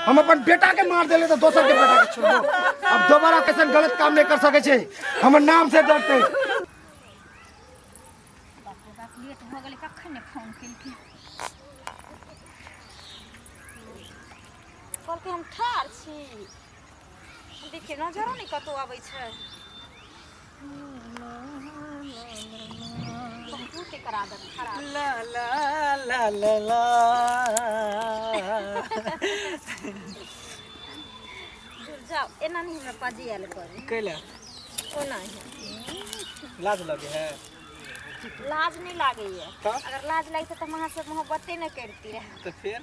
हम अपन बेटा के मार देले तो दोसर के बेटा के छोड़ो। अब दोबारा कैसे गलत काम नहीं कर सके छे, हमर नाम से डरते। बाप लेट हो गेलै कखन फोन केलकै। कहलकै हम ठार छी, देखिए नजरो नहीं कतौ आबै छै। बहुत एकर आदत खराब। ला ला ला ला ला जाओ एना नहीं हमरा पाजी आले करे कैला ओना ही लाज लगे है। लाज नहीं लागे है। तो? अगर लाज लगते तो वहां से मोहब्बते नहीं करती रहे। तो फिर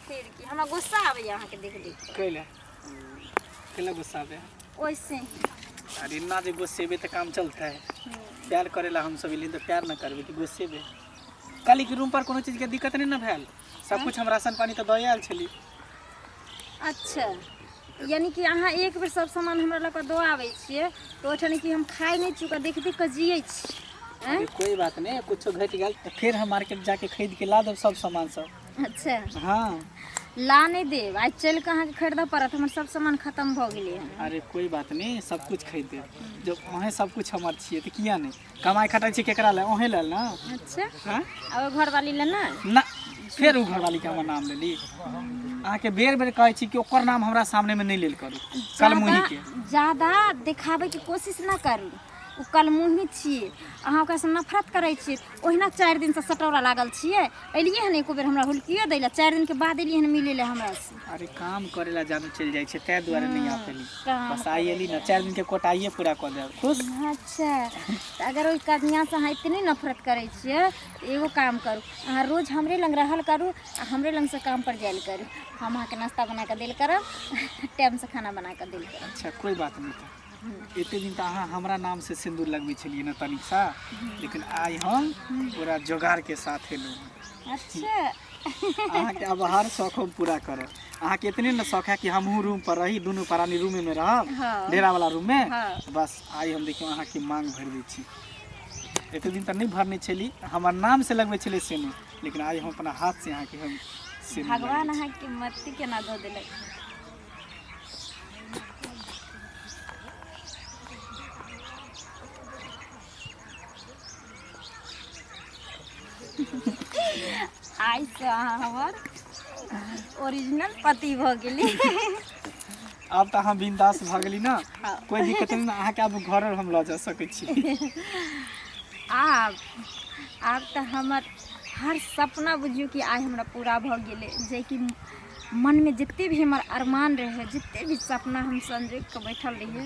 की हमरा गुस्सा आवे यहाँ के देख देख कैला कैला गुस्सा आवे ओइसे। अरे ना जे गुस्से में तो काम चलता है। प्यार करेला हम सब लेकिन तो प्यार ना करबे कि गुस्से में। काली के रूम पर कोनो चीज के दिक्कत नहीं ना भेल, सब कुछ हम राशन पानी तो दए आयल छली। अच्छा यानी कि अहाँ एक बेर सब सामान हमरा लग दो आवे छिए तो ओठनी कि हम खाई नहीं चुका देख देख के जियै छी। अरे कोई बात नहीं, कुछ घट गेल तो फिर हम मार्केट जाके खरीद के ला देब सब सामान सब। अच्छा हाँ ला नहीं देब, आज चल के अहाँ के खरीदा पड़त, हमर सब सामान खत्म भ गेलै हन। अरे कोई बात नहीं, सब कुछ खरीद देब। जब अहें सब कुछ हमर छिए तो किया नहीं कमाई खटाई छी केकरा ले ओहे लेल ना। अच्छा हां अब घर वाली ले ना ना फिर उ घरवाली के हमर नाम लेली। अहाँ के बेर बेर कहै छी कि ओकर नाम हमरा सामने में नहीं लेल करू। कल मुही के ज्यादा दिखावे की कोशिश ना करू, उ कल मुही छिए, अहाँ ओकरा से नफरत करै छिए। ओहिना 4 दिन से सटौरा लागल छिए, एलिए हन एको बेर हमरा हुलकियो दैला, 4 दिन के बाद एलिए हन मिले ले हमरा से। अरे काम करेला जानो चल जाय छै तै दुआरे नहीं आ पेली। काम बस आई एली ना 4 दिन के कोटाइए पूरा कर देब खुश। अच्छा तो अगर ओइ कन्या से अहाँ इतनी नफरत करै छिए तो एगो काम करू, अहाँ रोज हमरे लंग रहल करू आ हमरे लंग से काम पर जायल करू। हम अहाँ के नाश्ता बना के देल करब, टाइम से खाना बना के देल करब। अच्छा कोई बात नहीं। एते दिन तो अहाँ हमरा नाम से सिंदूर लगबै छलिए ना तनिक सा, लेकिन आई हम पूरा जोगाड़ के साथ एलू। अच्छा अहाँ के अब हर शौक हम पूरा करब। अहाँ के इतने न शौक है कि हमहू रूम पर रही, दोनों प्राणी रूम में रहब, हाँ। डेरा वाला रूम में। हाँ। बस आई हम देखियो अहाँ के मांग भर दै छी। एते दिन तक नहीं भरने छली, हमर नाम से लगबै छले से नहीं, लेकिन आई हम अपना हाथ से अहाँ के हम से भगवान अहाँ के मत्ती के ना दो देलक। आई से अहाँ हमर ओरिजिनल पति भ गेली। अब तो हम बिंदास भ गेली ना। हाँ। कोई दिक्कत नहीं ना, अहाँ के अब घर हम ल जा सकै छी। आब तो हमर हर सपना बुझियो कि आई हमरा पूरा भ गेले, जे कि मन में जितने भी हमार अरमान रहे, जितने भी सपना हम संजोग के बैठल रहिए,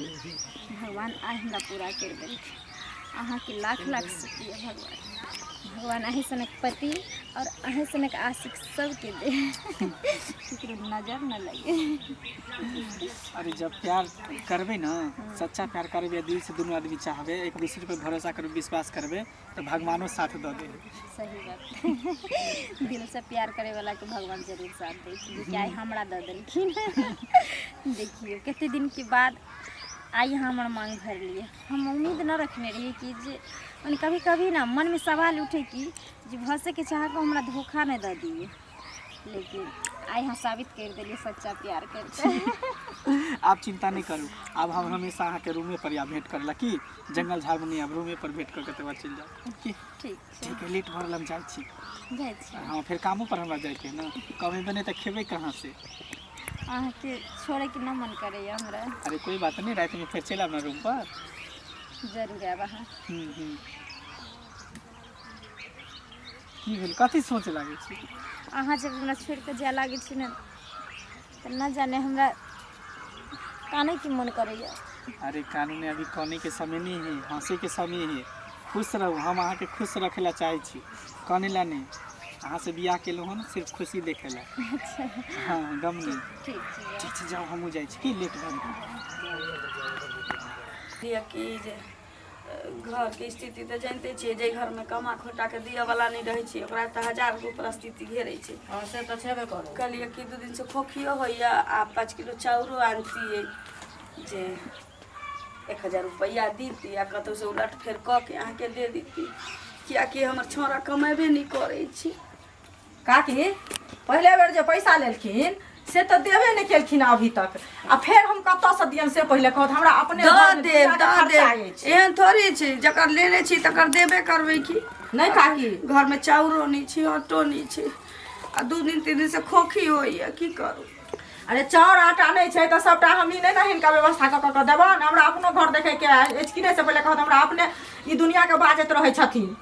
भगवान आई हमरा पूरा कर देलकै। अहाँ के लाख लाख शुक्रिया भगवान। भगवान अही सनक पति और अही सनक आशिक सबके दे, केकरो नजर न लगे। अरे जब प्यार करबे ना, सच्चा प्यार करबे, दिल से दोनों आदमी चाहबे, एक दूसरे पर भरोसा करबे, विश्वास करबे तो भगवानो साथ दे दे। सही बात। दिल से प्यार करे वाला के भगवान जरूर साथ दे, क्या हमरा दे देलखिन। देखिए कितने दिन के बाद आई हमर मांग भर लिए। हम उम्मीद न रखने रही कि जे कभी कभी ना मन में सवाल उठे कि जे भसे के चाह को हमरा धोखा नहीं दे दिए, लेकिन आई हम साबित कर दिलिए सच्चा प्यार करते। आप चिंता नहीं करू, अब हम हमेशा अहाँ के रूमे पर या भेंट करला कि जंगल झाड़ में नहीं, अब रूमे पर भेंट करके तब चल जाओ। ठीक ठीक है, लेट भरल हम जाइ छी। जाइ छी। हाँ फिर कामों पर हमरा जाए के ना, कभी बने तो खेबे कहाँ से। अहाँ के छोड़े के न मन करे हमरा। अरे कोई बात नहीं, रात में फिर चल अपना रूम पर। जरूर आब अहाँ। की भेल, कथी सोच लागे छी अहाँ जब हमरा छोड़ के जाए लागे छी ना तो न जाने हमरा काने की मन करैया। अरे कानून अभी काने के समय नहीं है, हंसे के समय है। खुश रहू, हम अहाँ के खुश रखेला चाहे छी, काने ला नहीं। अहाँ से बियाह केलहुँ हन सिर्फ खुशी देखेला। अच्छा हाँ गम नहीं। ठीक ठीक छै, जाओ हमहूँ जाइ छी, की लेट भऽ कि घर के स्थिति तो जानते छे, जे घर में कमा खोटा के दिया वाला नहीं रहे छे, ओकरा त 1000 के परिस्थिति घेरे छे। से तो छेबे करो। कहलिए कि 2 दिन से खोखियो होइया आ 5 किलो चाउरो आनती जे 1000 रुपया दीती आ कतौ से उलट फेर क के अहाँ के दे दीती, कियाकि हमर छोरा कमेबे नहीं करे छी। काकी पहले बेर जो पैसा लेलखिन से तो देबे नहीं केलखिन अभी तक आ फिर हम कतऽ से दियन से पहले कहत हमरा अपने दऽ देब एहन थोड़ी छै जकर लेने छी तकर देबे करबै की नहीं काकी घर में चाउरो नहीं छै आटो नहीं छै आ 2 दिन 3 दिन से खोखी होइए की करू अरे चाउर आटा नहीं छै तो सबटा हमनी नहीं ना हिनका व्यवस्था कऽ कऽ देबन हमरा अपनो घर देखे के एचकिने से पहले कहत हमरा अपने ई दुनिया के बाजैत रहै छथिन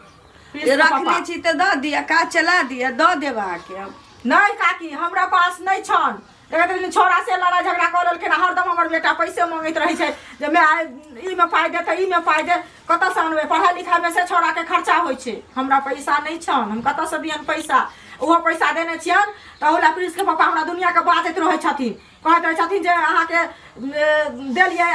रखने छी तऽ दऽ दिअ काज चला दिअ दऽ देब अहाँके नहीं काकी हमरा पास नहीं छन एक दिन छोरा से लड़ाई झगड़ा कर लेलखिन हरदम हमर बेटा पैसे मांगैत रहे छै जे मैं ई में पाई दे त ई में पाई दे कतऽ से अनबै पढ़ाई लिखाई में से छोरा के खर्चा होइ छै हमरा पैसा नहीं छन हम कतऽ से दियन पैसा ओहो पैसा देने छियन तऽ ओला प्रिंस के पापा हमरा दुनिया के बाजैत रहे छथिन कहैत रहे छथिन जे अहाँ के देलिए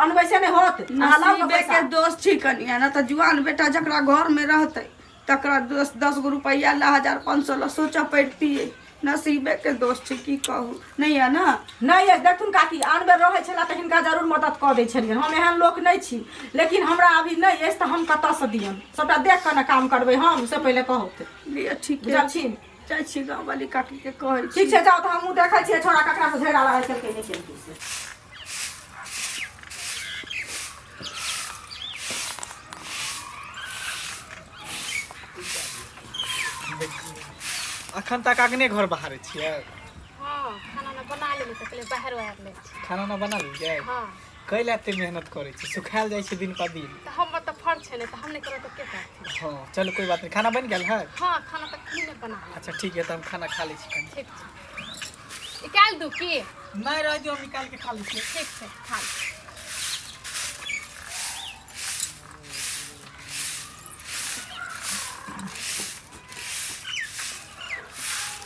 अनबै से नहीं होत नसीबे के दोस्त छी कनिया ना तऽ जुआन बेटा जकरा घर में रहतै तकरा 10 गो रुपैया ला 1500 ला सोचऽ पड़तियै नसीबे के दोस्त छी की कहू नहीं है ना नहीं है देखथुन काकी आन बेर रहे छला तऽ हिनका जरूर मदद कऽ दै छलियन हम एहन लोक नहीं छी लेकिन हमरा अभी नहीं अछि तऽ हम कतऽ से दियन सबटा देख कऽ ना काम करबै हम से पहले कहत लिअ ठीक है बुझलछिन जाइ छी गाँव वाली काकी के कहै छी ठीक छै जाओ तऽ हमहूँ देखै छियै छोरा ककरा से झगड़ा लड़ाई केलकै नहीं केलकै से अखन तक अगने घर बाहर छियै हाँ खाना ना बना लेली तऽ पहले बाहर आयल ले खाना ना बना लियै हाँ कैला एते मेहनत करै छी सुखायल जाइ छै दिन पर दिन तऽ हम तऽ फर्ज छै ने तऽ हम नहीं करब तऽ के करतै हाँ चलो कोई बात नहीं खाना बन गेल है हाँ खाना तऽ की ने बना अच्छा ठीक है तो हम खाना खा लै छी कनी ठीक छै निकाल दू की नहीं रह दियो हम निकाल के खा लै छी ठीक छै खा ले।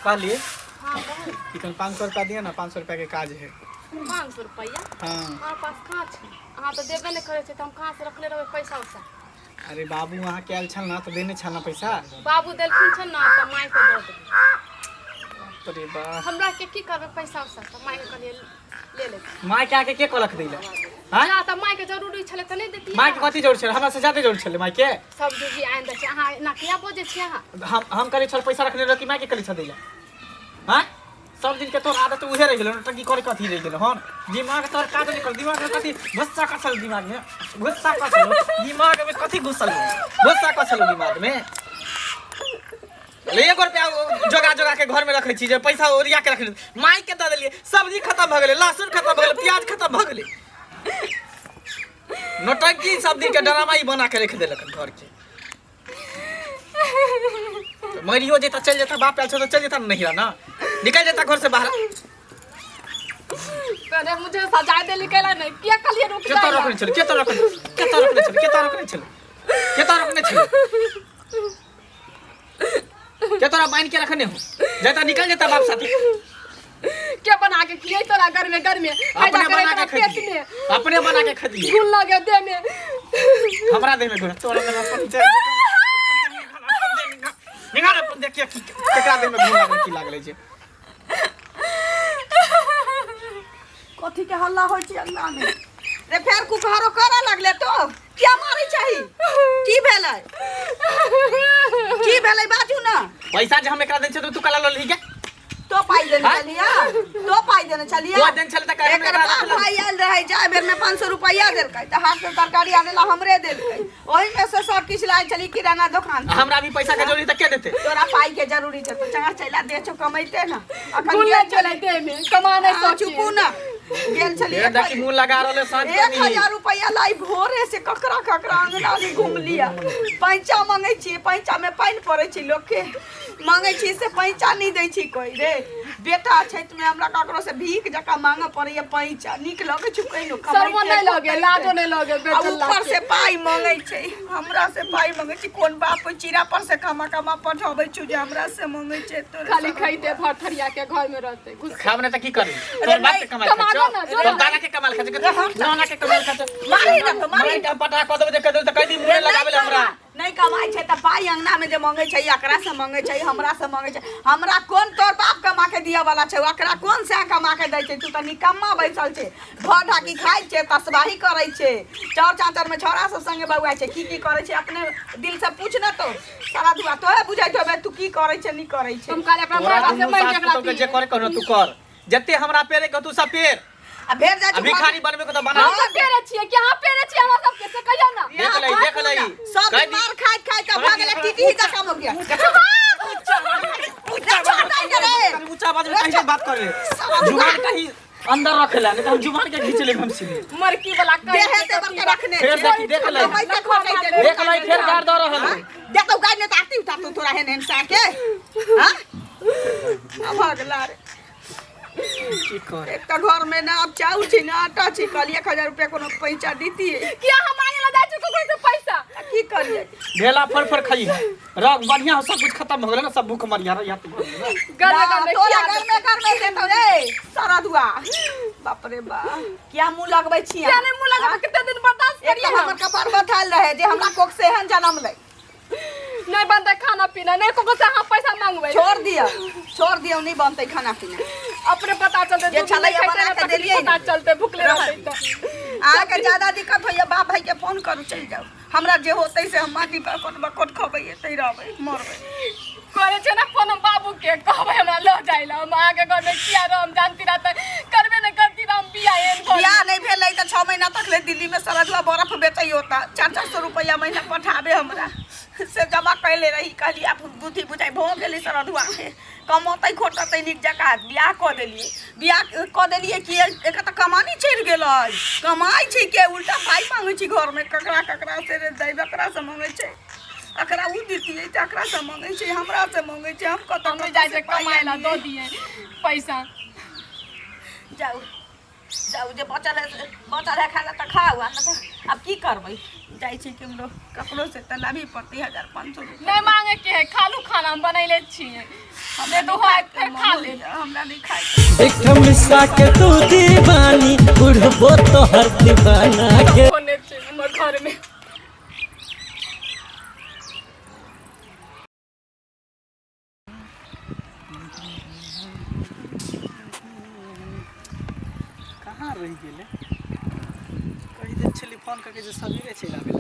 खा लिए हाँ बहुत चिकन 500 रुपया दिया ना 500 रुपया के काज है 500 रुपया हाँ हमारे पास कहाँ छै अहाँ तऽ देबे नहीं करे छै तऽ हम कहाँ से रखले रहबै पैसा उसा अरे बाबू वहाँ के आयल छल ना तो देने छल ना पैसा बाबू देलखिन छै ना तऽ माय के दऽ देबै अरे बा हमरा के की करबै पैसा उसा तऽ माय के कहलिए ले ले माय के आके के कलक दैला हां जा तऽ माय के जरूरी छले तऽ नहीं देती माय के कथि जरूर छल हमरा से ज्यादा जरूर छल माय के सब जोगी आइन दै छै अहाँ ना किया बोझे छी अहाँ हम करे छल पैसा रखने रह कि माय के करे छल दैला हां सब दिन के तोर आदत उहे रह गेल टकी करे कथि रह गेल हन दिमाग तोर काज नहीं कर दिमाग में कथि गुस्सा कसल दिमाग में गुस्सा कसल दिमाग में कथि घुसल गुस्सा कसल दिमाग में ले 1 रुपया जोगा जोगा के घर में रखे छी जे पैसा ओरिया के रखले माई के द देलिए सब्जी खत्म भ गेले लहसुन खत्म भ गेले प्याज खत्म भ गेले नौटंकी सब दिन के ड्रामा ही बना के रख देलक घर के मरियो जेता चल जेता बाप आयल छ तो चल जेता नहीं ना निकल जाता घर से बाहर अरे मुझे सजा दे निकला नहीं क्या कलिए रुक के तो रखने चल के तो रखने के तो रखने चल के तो रखने चल के तो रखने चल के तोरा बांध के रखने हो जाता निकल जाता बाप साथी क्या बना के खिए तोरा घर में अपने बना के खा लिए अपने बना के खा लिए घुन लगे दे में हमरा दे में घुन तोरा में अपन निकाल अपन देखिए केकरा दे में घुन लागल की लागले छै कथी के हल्ला होइ छै अल्लाह में रे फेर कुकहारो करऽ लगले तो क्या मारै चाही की भेलै बाजू ना पैसा जे हम एकरा देन छै तू कला ल ली के तो पाई देने चलिया तो पाई देने चलिया वो दिन चलता का एकर बाप भाई आयल रहे जाय बेर में 500 रुपया देलकै त हाथ से तरकारी आने ला हमरे देलकै ओही में से सब किछ लाई चली किराना दुकान हमरा भी पैसा के जरूरी त के देते तोरा पाई के जरूरी छै तो चंगा चला दे छो कमाइते ना घुन लग चले दे में कमाने सोची चुपू ना गेल चली ये देखी मुंह लगा रहले साँझ के 1000 रुपया लाई भोरे से ककरा ककरा अंगना में घूम लिया पैंचा मांगे छी पैंचा में पानी पड़े छी लोग के मांगे छी से पैंचा नहीं दै छी कोई रे बेटा छैत में हमरा ककरो से भीख जका मांगे पड़े पैंचा निक लगे छु कहिनो शर्म नहीं लगे लाजो नहीं लगे बेचल ऊपर से पाई मांगे छै हमरा से पाई मांगे छी कोन बाप चीरा पर से कमा कमा पठाबै छु जे हमरा से मांगे छै तो खाली खाइते भरथरिया के घर में रहते घुस खावने त की करी तोर बाप के कमाल खा तोर दादा के कमाल खा नाना के कमाल खा मारी ना तो मारी हम पटा क देबे कह दे त कह दी मुंह लगाबे हमरा नहीं कमाई छै त पाई अंगना में जे मांगे छै एकरा से मांगे छै हमरा से मांगे छै हमरा कोन तोर बाप कमा के दिया वाला छै ओकरा कोन से कमा के दै छै तू त निकम्मा बैसल छै भर ढाकी खाइ छै तसबाही करै छै चार चाचर में छोरा सब संगे बउआ छै की करै छै अपने दिल से पूछ न तो सारा दुआ तोहे बुझाइ होबे तू की करै छै नहीं करै छै हम काले अपना मारा से मैं एकरा तो जे करे करो तू कर जते हमरा पेरे के तू सब पेर आ भेड़ जा अभी खाली बनबे को तो बना हम सब पेरे छिए कि हां पेरे छिए हमरा सब के से कहियो ना देख लई सब मार खाइत खाइत अब भाग गेले टीटी का काम हो गया ऊंचा आवाज में कहीं बात कर ले जुबान कहीं अंदर रख ले नहीं तो हम जुबान के खींच ले हम सीधे मरकी वाला देहे ते बरके रखने फिर देख लई फिर गाड़ दो रहल देखो गाय ने ताती उतार तोरा हेन सा के हां भागला रे की कर एक तो घर में ना अब चाउर छी ना आटा छी कल 1000 रुपया कोनो पैसा दीती किया हम मांगे ला जाय छी कोई से पैसा की करिए ढेला फर खाई है रग बढ़िया सब कुछ खत्म हो गेल ना सब भूख मर या तो तोरा घर में देतो रे सारा दुआ बाप रे बा क्या मुंह लगबै छी क्या नहीं मुंह लगा कितने दिन बर्दाश्त एक तो हमर कपार बथाल रहे जे हमरा कोक से हन जन्म ले नहीं बनता खाना पीना नहीं को से हां पैसा मांगबै छोड़ दियो नहीं बनते खाना पीना अपने पता चलते जे छलै बना के देलियै पता चलते भूखले रहते त आके ज्यादा दिक्कत होइए बाप भाई के फोन करू चल जाओ हमरा जे होतै से हम माटी पर कोट खबै तै रहबै मरबै करे छै ना फोन बाबू के कहबै हमरा ल जाइला हम आगे घर में किया हम जानती रहते करबे न करती हम बिया एन बिया नहीं भेलै त 6 महीना तक ले दिल्ली में सरदुआ बर्फ बेचै होता 400 रुपया महीना पठाबे हमरा से जमा कैले रही कहली आप बुद्धि बुझाई भ गेली सरदुआ के कमतै खोटतै निक जका बियाह क देलिए कि एक त कमानी चढ़ गेलै कमाई छै के उल्टा पाई मांगै छी घर में ककरा से रे दै बकरा से मांगै छै अकरा उ दितियै त अकरा से मांगै छै हमरा से मांगै छै हम कत हम जाय छै कमाए ला दो दिए पैसा जाऊ जे बचल है खाना त खाऊ आ न अब की करबै जाय छै केमरो ककरो से त लाभी पड़ती 1500 रुपया नहीं मांगे के है खालू खाना हम बनैले छी हमने तो है खा ले हमरा नहीं खाए एक मिसा के तू दीवानी बुढ़बो तो हर दीवाना के होने छी हमर घर में कहाँ रह गेले कहीं दिन छली फोन करके जे सवेरे चलि आबे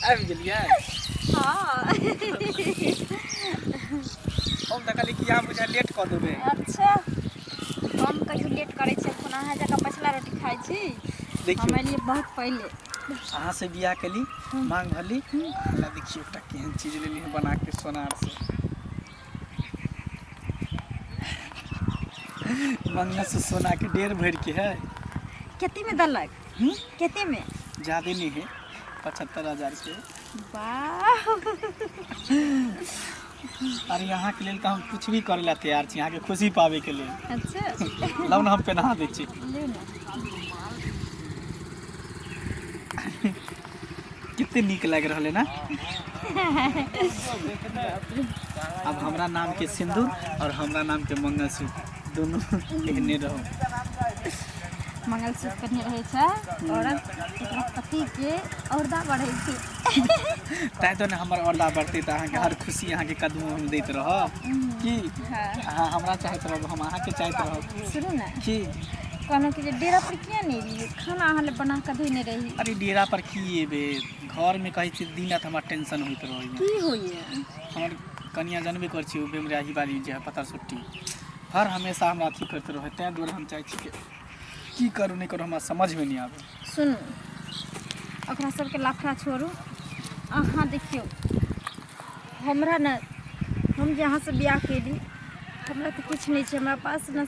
आबि गेलियै हाँ हम त कहली कि यहाँ बुझा लेट कऽ देबै अच्छा हम कहियो लेट करे छी अपन अहाँ जगह पछला रोटी खाई छी देखियो हमारे लिए बहुत पहले अहाँ से बियाह केली मांग भरली हमरा देखियो एकटा केहन चीज लेली है बना के सोनार से मंगना से सोना के ढेर भर के है कितने में दलक कितने में ज्यादा नहीं है 75,000 के वाह और यहाँ के लिए तो हम कुछ भी करे ला तैयार छी यहाँ के खुशी पावे के लिए अच्छा लौन हम पहना दै छी ले ना कितने नीक लग रहा है ना अब हमरा नाम के सिंदूर और हमरा नाम के मंगलसूत्र दोनों एहने रहो मंगलसूत्र पहने रहे छै औरत एकरा पति के औरदा बढ़े छै ताय तो ने हमर औरदा बढ़ते त अहाँ के हर खुशी अहाँ के कदम में देत रह की हां हमरा चाहत रह हम अहाँ के चाहत रह सुनू ना की कहना कि डेरा पर किया नहीं रही खाना अहाँ ले बना के देने रही अरे डेरा पर की एबे घर में कहीं से दिन रात हमार टेंशन होइत रही की होइए हमर कनिया जानबे कर छी बेमरा ही बारी जे पता छुट्टी हर हमेशा हमरा अथी करते रहे तै दूर हम चाहे छी की करू नहीं करू हमरा समझ में नहीं आवे सुनू ओकरा सबके लाफड़ा छोड़ू अहाँ देखियो हमरा न हम जहाँ से ब्याह केली हमरा तो कुछ नहीं छै हमरा पास न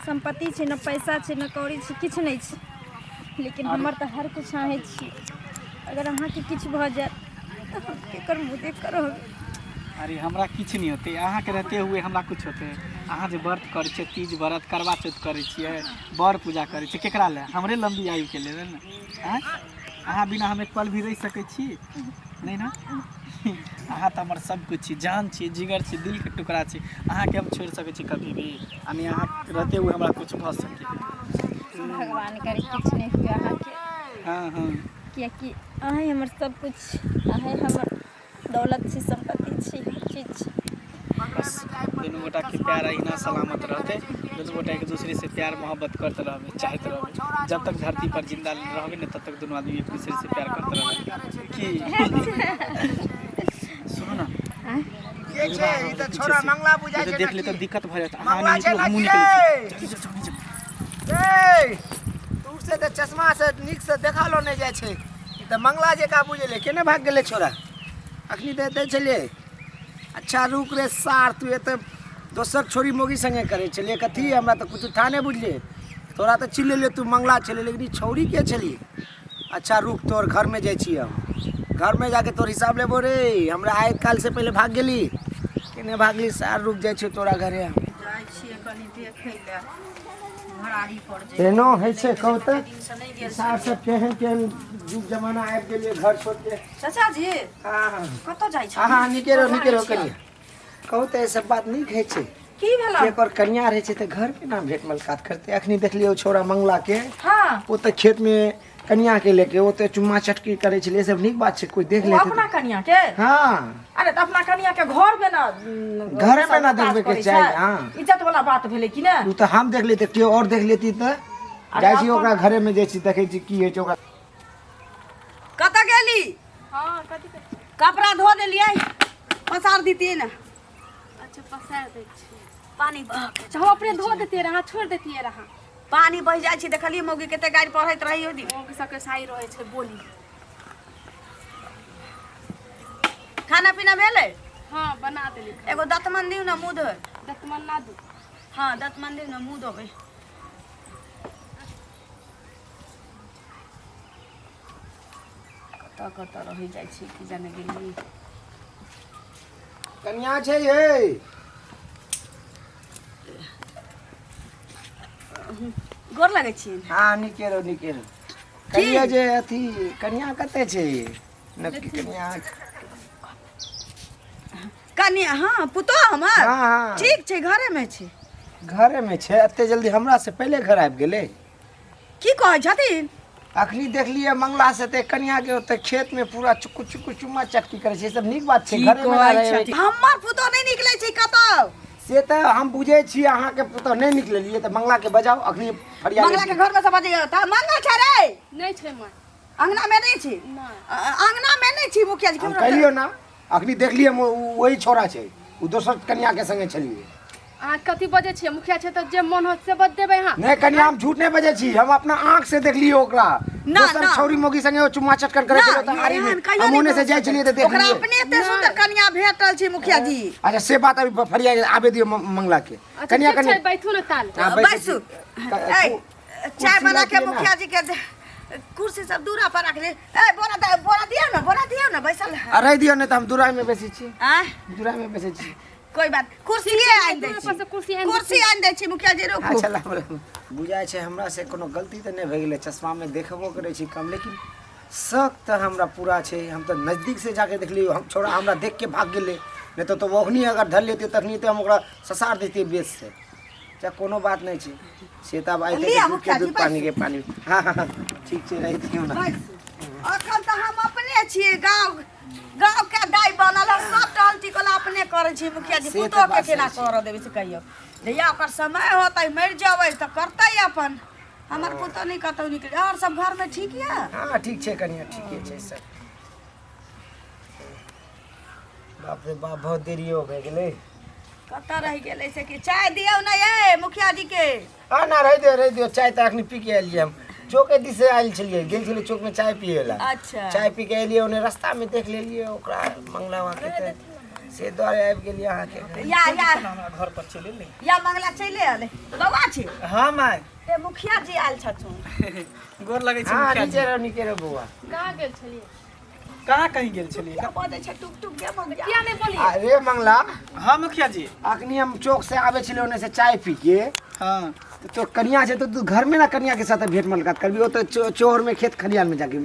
संपत्ति छै न पैसा छै न कौड़ी छै किछ नहीं छै लेकिन हमर तो हर कुछ अहाँ छी अगर अहाँ के किछ भ जाए तो हम केकर मुँह देख कर रहब अरे हमरा किछ नहीं होते अहाँ के रहते हुए हमरा कुछ होते अहाँ जे व्रत करे छे तीज व्रत करवा चौथ करे छिए बर पूजा करे छे केकरा ले हमरे लंबी आयु के ले ना हैं अहाँ बिना हम एक पल भी रह सके छी नहीं ना अहाँ तो हमर सब कुछ छी जान छी जिगर छी दिल के टुकड़ा छी अहाँ के हम छोड़ सके छी कभी भी यानी अहाँ रहते हुए हमरा कुछ भ सके भगवान करे किछ नहीं हुए अहाँ के हां हां कियाकि अहाँ हमर सब कुछ अहाँ हमर दौलत छी संपत्ति छी चीज छी बस दोनों गोटा गोटा के प्यार अहिना सलामत रहते दोनों गोटा एक दूसरे से प्यार मोहब्बत करते रहबे चाहते रहबे जब तक धरती पर जिंदा रहबे न तब तक दोनों आदमी एक दूसरे से प्यार करते रहबे की सुनो ना ये छे ई त छोरा मंगला बुझाय ये छै देख ले तो दिक्कत भ जाता मंगला छै हमू लगी निकल ए दूर से त चश्मा से निक से देखालो नहीं जाय छै ई त मंगला जे का बुझले केने भाग गेले छोरा अखनी दे चलिए अच्छा रुक रे सार तू ये तो दोसर छोरी मोगी संगे करे चलिए कथी हमरा तो कुछ था नहीं बुझले तोरा तो चिल्ले ले तू मंगला चले लेकिन ई छौरी के चली अच्छा रुक तोर घर में जाय छी हम घर में जाके तोर हिसाब लेबो रे हमरा आइ काल से पहले भाग गेली केने भागली सार रुक जाय छी तोरा घरे हम जाइ छियै कनि देखै ले भराड़ी पर जे एनो है छै कहू त सार से केहन केहन युग जमाना आबि गेलिए घर छोड़ के चाचा जी हां कतऽ जाइ छी हां निकेरो करिए कहू त सब बात नहीं है छै की भेला एक और कन्या रहे छै त घर के नाम भेट मुलाकात करते अखनी देखलियो छोरा मंगला के हां वो तो खेत में कन्या के लेके वो तो चुम्मा चटकी करे छले सब निक बात छै कोई देख वो लेते अपना कन्या के हां अरे तो अपना कन्या के घर में ना घरे में ना देखबे के चाही हां इज्जत वाला बात भेले कि ना तू तो हम देख लेते केओ और देख लेती त जाय छी ओकरा घरे में जाय छी देखै छी की है छै ओकरा कतऽ गेली हाँ कथी कपड़ा धो देलियै पसार दीतियै ना अच्छा पसार दै छी पानी अच्छा हम अपने धो देते रहा छोड़ देती रहा पानी बह जाइ छी देखलियै मौगी कते गाड़ी पढ़ैत रही ओहि दिन मौगी सबके साई रहे छै बोली खाना पीना भेलै हाँ बना देली एगो दतमन दिउ ना मुँह धोए दतमन ना दू हाँ दतमन दिउ ना मुँह धोबै कतऽ रहि जाइ छी कि जाने गेली कन्या छै ये गोर लगै छी हां निकेरो कहिया जे अथी कन्या कते छै नक्की कन्या कन्या हाँ पुतो हमर हाँ, हाँ। ठीक छै घरे में छै घरे में छै एते जल्दी हमरा से पहले घर आबि गेले की कहै छथिन अखनी देखलिए मंगला से ते कन्या के ओते खेत में पूरा चुक्कू चुम्मा चटकी करे छै सब निक बात छै की घरे में ना कहै रहे छथिन हमर पुतो नहीं निकलै छै कतौ से त हम बुझे छी अहाँ के पुतो नहीं निकललिए त मंगला के बजाओ अखनी फरिया मंगला के घर में से बजे त मंगल छै रे नहीं छै मां अंगना में नहीं छी नहीं अंगना में नहीं छी मुखिया जी हम केमरो कहलियो ना अखनी देखलिए वही छोरा छै उ दोसर कन्या के संगे चलिए अहाँ कथी बजे छियै मुखिया छै तऽ जे मन होत से बज देबै अहाँ नहीं कन्या हम झूठ नहीं बजे छी हम अपना आंख से देखलिए ओकरा ना, दोसर ना। छौरी मोगी संगे वो चुम्मा चटकन करे छलो त आरी में हम ओने से जाय छलिए त ओकरा देखलिए अपने एते सुंदर कन्या भेटल छै मुखिया जी अच्छा से बात अभी फरिया आबे दियो मंगला के अच्छा कन्या ठीक छै बैठू ना ताल हाँ, बैसू ए चाय कुर्सी बना के रखिए ना। मुखिया जी के कुर्सी सब दूरा पर रख ले ए बोरा दियो ना बैसल है रह दियो नहीं तो हम दुराई में बैसे छी आ दुराई में बैसे छी कोई बात कुर्सी आइन दै छी ऊपर से कुर्सी आइन दै कुर्सी आइन दै छी मुखिया जी रोकू अच्छा बुझाय छै हमरा से कोनो गलती त नहीं भ गेले चश्मा में देखबो करे छी कम लेकिन शक त हमरा पूरा छै हम त नजदीक से जाके देखलियो हम छोरा हमरा देख के भाग गेले नहीं तो ओखनी अगर धर लेते तखनी तो हम ओकरा ससार देते बेस से चाहे कोनो बात नहीं छै से त अब आइते लिया दूध मुखिया के जी, दूध पानी के पानी हां हां ठीक छै रह दियो ना अखन त हम अपने छियै गांव के दाई बनल है सब टहल टिकला अपने करे छी मुखिया जी से पुतो तऽ के बात केना सही छै। कर देबै से कहियो जहिया ओकर समय होतै मर जेबै त करतै अपन हमर पुतो नहीं कतौ निकल और सब घर में ठीक है हां ठीक छै कन्या ठीके छै सब बाप रे बाप बहुत देरी हो गेलै कतऽ रह गेलै से कि चाय दियौ ना ये मुखिया जी के हाँ ना रह दियो चाय तो अखनी पी के आलिए हम चौक दी से आयल छलिए गेल छलिए चौक में चाय पिए ला अच्छा चाय पी के एलिए ओने रास्ता में देख लेलिए ओकरा मंगला वहाँ के से द्वारे आबि गेलिए अहाँ के या हमरा घर पर चले ले या मंगला चले आले बौआ छी हां माय ए मुखिया जी आयल छथुन गोर लगे छै हाँ मुखिया जी नीचे रहो बउआ कहाँ गेल छलिए कहाँ कहीं गेल छलिए क्या बोले छै टुक टुक के मंगिया किया नहीं बोलिए अरे मंगला हां मुखिया जी अखनी हम चौक से आवे छलिए ओने से चाय पी के हां तो कन्या से तो तू घर में ना कन्या के साथ भेंट मुलाकात करबी वो तो चोहर में खेत खलियान में जाके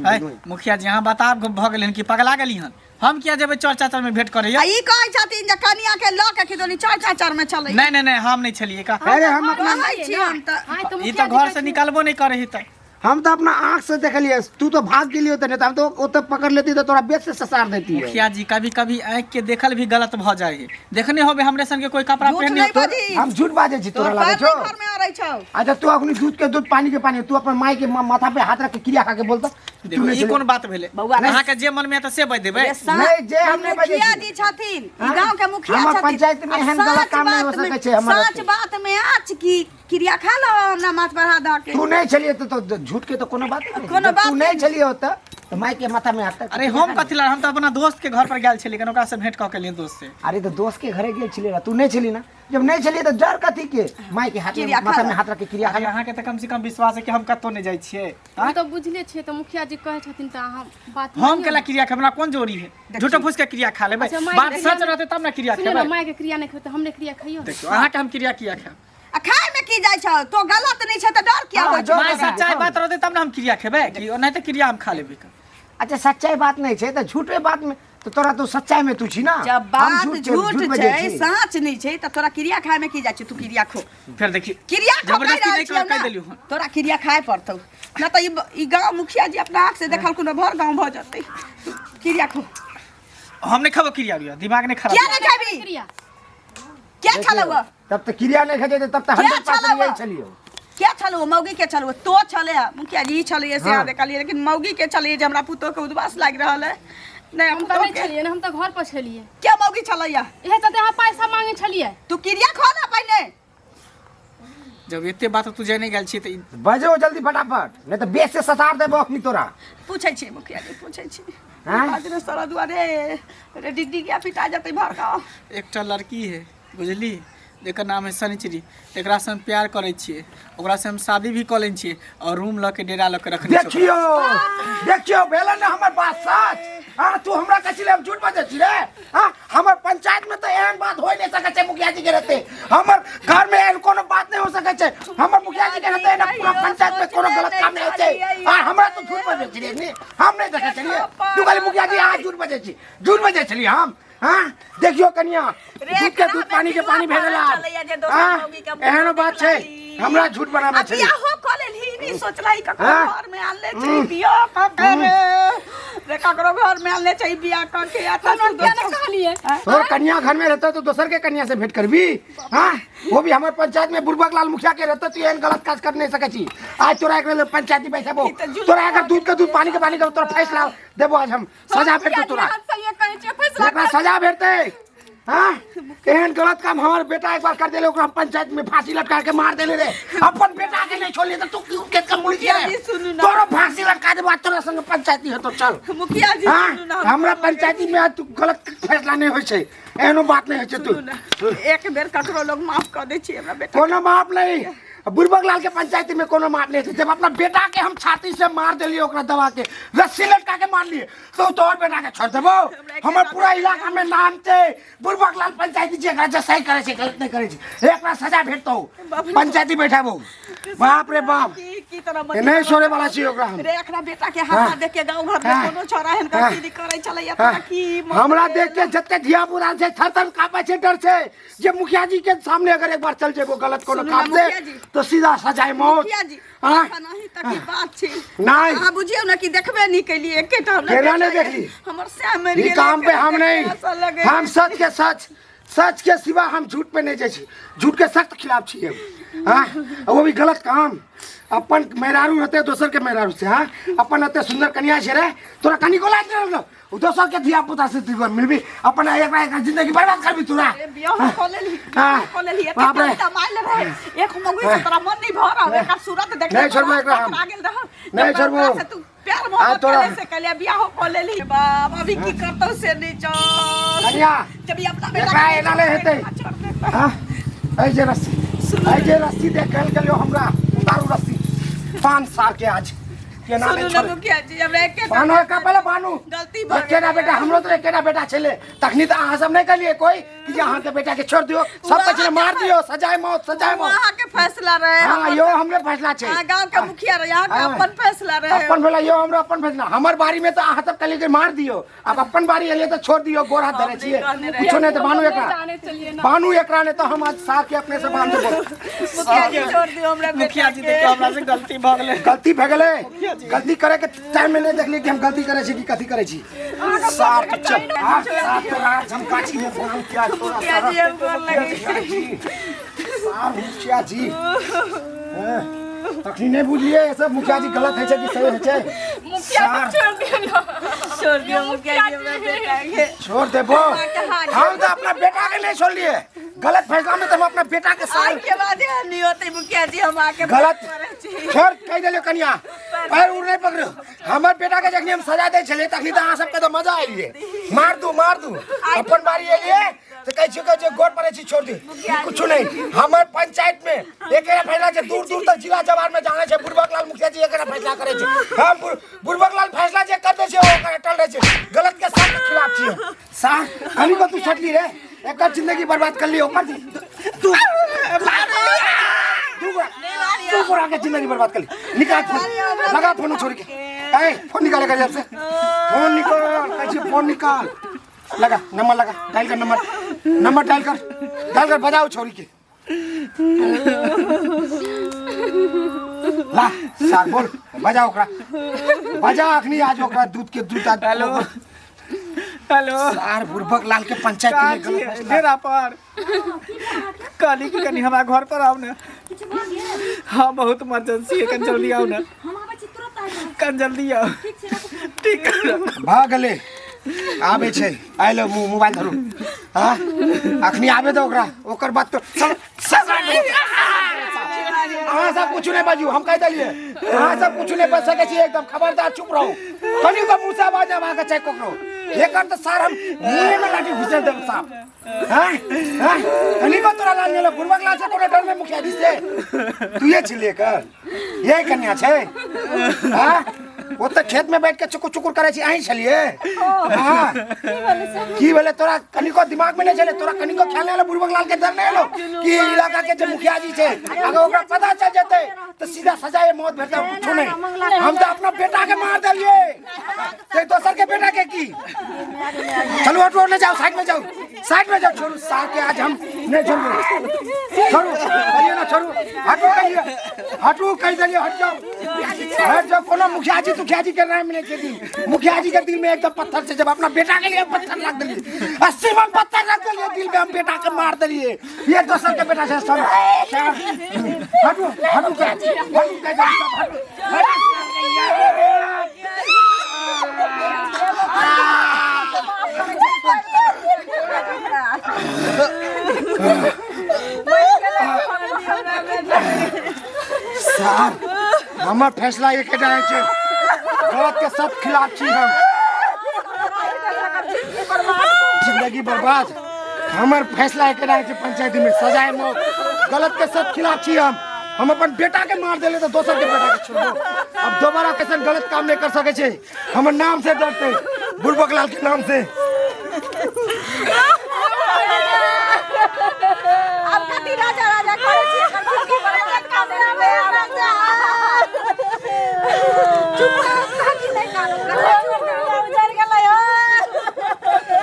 मुखिया जी यहाँ बताब भ गेलन कि पगला गेली हन हम किया जेबै चौर चाचर में भेंट करे आ ई कहै छथिन जे कनिया के लऽ के खिदोनी चार चाचर में चलै नहीं हम नहीं छलिए का अरे हम अपना कहै छी हम त हाँ तो ई मुखिया तो घर से निकलबो नहीं करे हित हम तो अपना आँख से देखलिए, तू तो भाग गेली होते नहीं तो हम तो ओते पकड़ लेती तो तोरा बेच से ससार देती है। मुखिया जी कभी कभी आँख के देखल भी गलत भ जाए है। देखने होबे हमरे सन के कोई कपड़ा झूठ पहन नहीं बाजी। हम झूठ बाजे छी तोरा तोर लागे बात छो। घर में आ रही छौ। अच्छा तू अपनी दूध के दूध पानी के पानी, तू अपन माई के माथा पे हाथ रख के क्रिया खा के बोलता। देखो ई कोन बात भेले? बौआ, अहाँ के जे मन में त से बज देबे। नहीं, जे हमने बजे मुखिया छी। जी छथिन, ई हाँ? गांव के मुखिया हमर छथिन। पंचायत में आ एहन गलत सच काम नहीं हो बात में- सकै छै हमरा सच से। बात में आज की क्रिया खा लो हमरा माथ पर हाथ धऽ के। तू नहीं चलिए तो झूठ के तो कोनो बात नहीं। कोनो जब बात तू नहीं नहीं। चलिए होता तो माई के माथा में हाथ। अरे हम कथि ला, हम त अपना दोस्त के घर पर गेल छली, कन ओकरा से भेंट क के लिए दोस्त से। अरे तो दोस्त के घरे गेल छिले, तू नहीं चली ना। जब नहीं चलिए तो डर कथी के, माई के हाथ में क्रिया माथा खा में लो। हाथ रख के क्रिया अरे खा। अहाँ के त कम से कम विश्वास है कि हम कतो नहीं जाय छियै। हम तो बुझले छियै तो मुखिया जी कहे छथिन त हम बात हम मानियौ केला ना। क्रिया खाए, हमरा कोन जोरी है? झूठो फूस के क्रिया खा लेबे। अच्छा, माय बात क्रिया- सच रहते तब ना क्रिया सुनियौ ना, खेबै। माय के क्रिया नहीं खेबै तो हमने क्रिया खाइयो ना। देखियो अहाँ के हम क्रिया किया खाए। आ खाए में की जाय छौ? तो गलत नहीं छै त डर किया हाँ, होय जो छौ? माय बता। सच्चाई बात रहते तब ना हम क्रिया खेबै कि नहीं त क्रिया हम खा लेबै। अच्छा सच्चाई बात नहीं छे तो झूठे बात में तो तोरा तो सच्चाई में तू छी ना। जब हम बात झूठ झूठ बजे छै, छी। सच नहीं छै त तोरा क्रिया खाए में की जाय छै? तू क्रिया खो। फिर देखिए क्रिया खो जबरदस्ती नहीं कर देलियो हन। तोरा क्रिया खाए पड़तौ ना त ई गांव मुखिया जी अपना आँख से देखल कोनो भर गांव भ जतै। तू क्रिया खो। हम नहीं खाबो क्रिया उरिया, दिमाग नहीं खराब। क्या नहीं खाबी? क्रिया क्या देखियो, छलौ? तब तो क्रिया नहीं खेते तब तो क्या 100% छलौ? यही चलियो। क्या छलौ? मौगी के छलौ? तो छले मुखिया जी छलिए से हाँ। देखलिए, लेकिन मौगी के छलिए जे हमरा पुतो के उद्वास लाग रहल है। नहीं हम हम तो तो नहीं छलिए ना, हम तो घर पर छलिए। क्या मौगी छलैया? इहे चलते यहाँ पैसा मांगे छलिए। तू क्रिया खो ना पहले। जब एते बात तू जाने गेल छी त बजो जल्दी फटाफट, नहीं तो बेच से सतार देबो अपनी तोरा। पूछै छी मुखिया जी, पूछै छी। हाँ? आज रे सारा दुआरे रे डिग्डी के पिटा जतै भड़का। एकटा लड़की है बुझली, जेकर नाम है सनिचरी, एकरा से हम प्यार करे छिए, ओकरा से हम शादी भी क लेन छिए और रूम ल के डेरा ल के रखने छिए। देखियो देखियो भेलन ना हमर बात सच। हां तू हमरा कछिले हम झूठ बजे छी रे। हां हमर पंचायत में तो एहन बात होय नहीं सकै छै। मुखिया जी के रहते हमर घर में एहन कोनो बात नहीं हो सकै छै। हमर मुखिया जी के रहते ना पूरा पंचायत में कोनो गलत काम नहीं होय छै। हां हमरा तो झूठ बजे छी रे, हम नहीं देखे छलिए। तू खाली मुखिया जी आज झूठ बजे छी, झूठ बजे छलिए हम। हाँ देखियो कनिया, दूध के दूध पानी के पानी भेजला। हाँ एहन बात छै, हमरा झूठ बनाबे अब छलिए। बियाह हो कॉलेज ही नहीं सोचलाई ककरो हाँ? घर में आनले छै बियाह क के रे ककरो घर में आनले छै बियाह क के। आ तो क्या नहीं कहलिए? तोर कन्या घर में रहता तो दोसर के कन्या से भेंट करबी। हाँ वो भी हमारे पंचायत में बुरबक लाल मुखिया के रहता तो एहन गलत काज कर नहीं सकै छी। आज तोरा एक पंचायती बैठबो, तोरा अगर दूध के दूध पानी के पानी का तोरा फैसला देबो, आज हम सजा भेटतो तोरा। हम सही कहे छियै, फैसला एकरा सजा भेटते। हाँ एहन गलत काम हमार बेटा एक बार कर देले, ओकरा पंचायत में फांसी लटका के मार देले रे। अपन बेटा के नहीं छोड़ले तो तू क्यों के कमुल के मुखिया जी सुनू ना। तोरा फांसी लटका देबो, तोरा संग पंचायती हो तो चल। मुखिया जी हाँ सुनू ना। हमरा पंचायती में आज तू गलत फैसला नहीं होय छै, एहनो बात नहीं होय छै। सुनू ना, एक बेर ककरो लोग माफ कर दे छी हमरा बेटा। कोनो माफ नहीं, बुरबक लाल के पंचायती में कोनो माफ नहीं थे। जब अपना बेटा के हम छाती से मार दिलिए, ओकरा दबा के रस्सी लटका के मार लिए, तो तोहर बेटा के छोड़ देबो? हमर पूरा इलाका में नाम थे बुरबक लाल पंचायती जे एकरा सही करे छै, गलत नहीं करे छै। एकरा सजा भेटतो, पंचायती बैठाबो। बाप रे बाप, की तरह ए नहीं छोड़े वाला छी ओकरा हम। रे एकरा बेटा के हाथ देख के गांव घर में हाँ। कोनो छोरा हन हाँ। की करे चलैया हाँ, तोरा की हमरा देख के जते धिया पुता छै थर थर कापे छै डर से। जे मुखिया जी के सामने अगर एक बार चल जेबो गलत कोनो सुनू ना काम से मुखिया जी। तो सीधा सजाए मौत। मुखिया जी हाँ? ऐसा नहीं तक की बात छी। नहीं। हां बुझियो ना कि देखबे नहीं केलिए एकेटा हम केना नहीं देखली? हमर से में ये काम पे हम नहीं, हम सच के सच, सच के सिवा हम झूठ पे नहीं जाए छी। झूठ के सख्त खिलाफ छी हम। हाँ वो भी गलत काम। अपन मेहरारू रहते दोसर के मेहरारू से। हाँ अपन रहते सुंदर कन्या छे रे, तोरा कनी को लाज नहीं लगलो? दोसर के धिया पुता से तू मिलबी, अपन एक जिंदगी बर्बाद करबी तोरा। बियाह खोलेली हाँ। खोलेली बाप रे। एटा माइल रहे एक मगुई से तोरा मन नहीं भर एका सूरत देख नहीं छोड़बो एकरा हम। नहीं छोड़बो। से तू प्यार हाँ, मोहब्बत तोरा। करे से कलिया बियाह खोलेली। बाप अभी की करतौ से नहीं चल कन्या जब ये अपना एकरा एना ले हेतै। छोड़ दे। हाँ ऐ जे रस्सी देख गेलियो हमरा, दारू रस्सी 5 साल के आज केना सुनू नहीं ना छोड़। मुखिया जी हमरा एके बानो का पहले बानू गलती भऽ एकेटा बेटा हमरो तो एकेटा बेटा छले, तखनी तो अहाँ सब नहीं कलिए कोई कि यहाँ के बेटा के छोड़ दियो सब बच्चे मार दियो सजाए मौत वहाँ के फैसला रहे हाँ यो हमरे फैसला छे गांव के मुखिया रहे यहाँ के अपन फैसला रहे अपन भला यो हमरा अपन फैसला हमर बारी में तो आहा सब कली के मार दियो अब अपन बारी एले तो छोड़ दियो गोर हाथ धरे छिए कुछो नहीं तो बानू एकरा जाने चलिए ना बानू एकरा ने तो हम आज साथ के अपने से बांध देबो मुखिया जी छोड़ दियो हमरा मुखिया जी देखियो हमरा से गलती भ गेलै गलती भ गेलै गलती करे के टाइम में नहीं देखली कि हम गलती करे छी कि कथी करे छी सार के चल सार के राज हम काची में फोन किया छोरा मुखिया जी हम गोर लगे सार मुखिया जी तखनी नहीं बुझिए सब मुखिया जी गलत है कि सही है मुखिया को छोड़ दियो ना छोड़ दियो मुखिया जी हमरा बेटा के छोड़ देबो हम तो अपना बेटा के नहीं छोड़ लिए गलत फैसला में तो हम अपना बेटा के साथ के बाद नहीं होते मुखिया जी हम आके गलत छोड़ कह देले कन्या पैर उड़ नहीं पकड़ो हमर बेटा के जखनी हम सजा दे छले तखनी तो अहाँ सबके तो मजा आइलिए मार दू अपन बारी एलिए तो कह छियो जे गोड़ पड़े छी छोड़ दी कुछ नहीं हमर पंचायत में एकेरा फैसला जे दूर दूर तक जिला जवार में जाने छे बुरबक लाल मुखिया जी एकेरा फैसला करे छे हम बुरबक लाल फैसला जे कर दे छे ओ करे टल रहे छे गलत के सब खिलाफ छियो सा कनी को तू छटली रे एकर जिंदगी बर्बाद कर ली ऊपर तू तू पूरा के जिंदगी बर्बाद कर ली निकाल फोन लगा फोन छोड़ के ए फोन निकाल कर जब से फोन निकाल कैसे फोन निकाल लगा नंबर लगा डायल कर नंबर डायल कर बजाओ छोरी के ला सार बोल बजाओ ओकरा बजा अखनी आज ओकरा दूध के दूध हेलो हेलो सार बुरबक लाल के पंचायत के लिए गलत फैसला डेरा पर काली की कनी हमारा घर पर आओ ना हाँ बहुत इमरजेंसी है कन जल्दी आओ ना कन जल्दी आओ ठीक है भाग गले आबे छै आइलो मोबाइल धरू हां अखनी आबे तो ओकरा ओकर बात तो सब अहाँ सब कुछ नहीं बाजू हम कह दिए अहाँ सब कुछ नहीं बच सके छी एकदम खबरदार चुप रहो कनी को मुसा बाज आवा के चेक करो एकर तो सार हम मुंह में लाठी घुसे देब साहब हां कनी को तोरा लाल नेला बुरबक लाल से कोनो डर में मुखिया जी से तू ये छिले कर ये कन्या छै हां वो तो खेत में बैठ के चुकुर चुकुर करे छी आही छलिए हां की बोले तोरा कनिको दिमाग में नहीं चले तोरा कनिको ख्याल नहीं आलो बुरबक लाल के डर नहीं आलो कि इलाका के जे मुखिया जी छे अगर ओकरा पता चल जते तो सीधा सजाए मौत भेटता कुछ नहीं हम तो अपना बेटा के मार देलिए ते दोसर के बेटा के की चलो हटो ले जाओ साइड में जाओ छोड़ो साथ के आज हम नहीं छोड़ो कहिए ना छोड़ो हटो कह दिए हट जाओ कोनो मुखिया जी के नाम में के दिल मुखिया जी के दिल में एकदम पत्थर से जब अपना बेटा के लिए पत्थर रख दिए 80 मन पत्थर रख दिए दिल में हम बेटा के मार दिए ये दोसर के बेटा से सब हटू साहब हमर फैसला ये के जाय छै गलत के सब खिलाफ छी हम जिंदगी बर्बाद हमर फैसला ये के जाय छै पंचायत में सजाए मौत गलत के सब खिलाफ छी हम अपन बेटा के मार देले तो दोसर के बेटा के छोड़ो अब दोबारा कैसन गलत काम नहीं कर सके छै हमर नाम से डरते बुरबक लाल के नाम से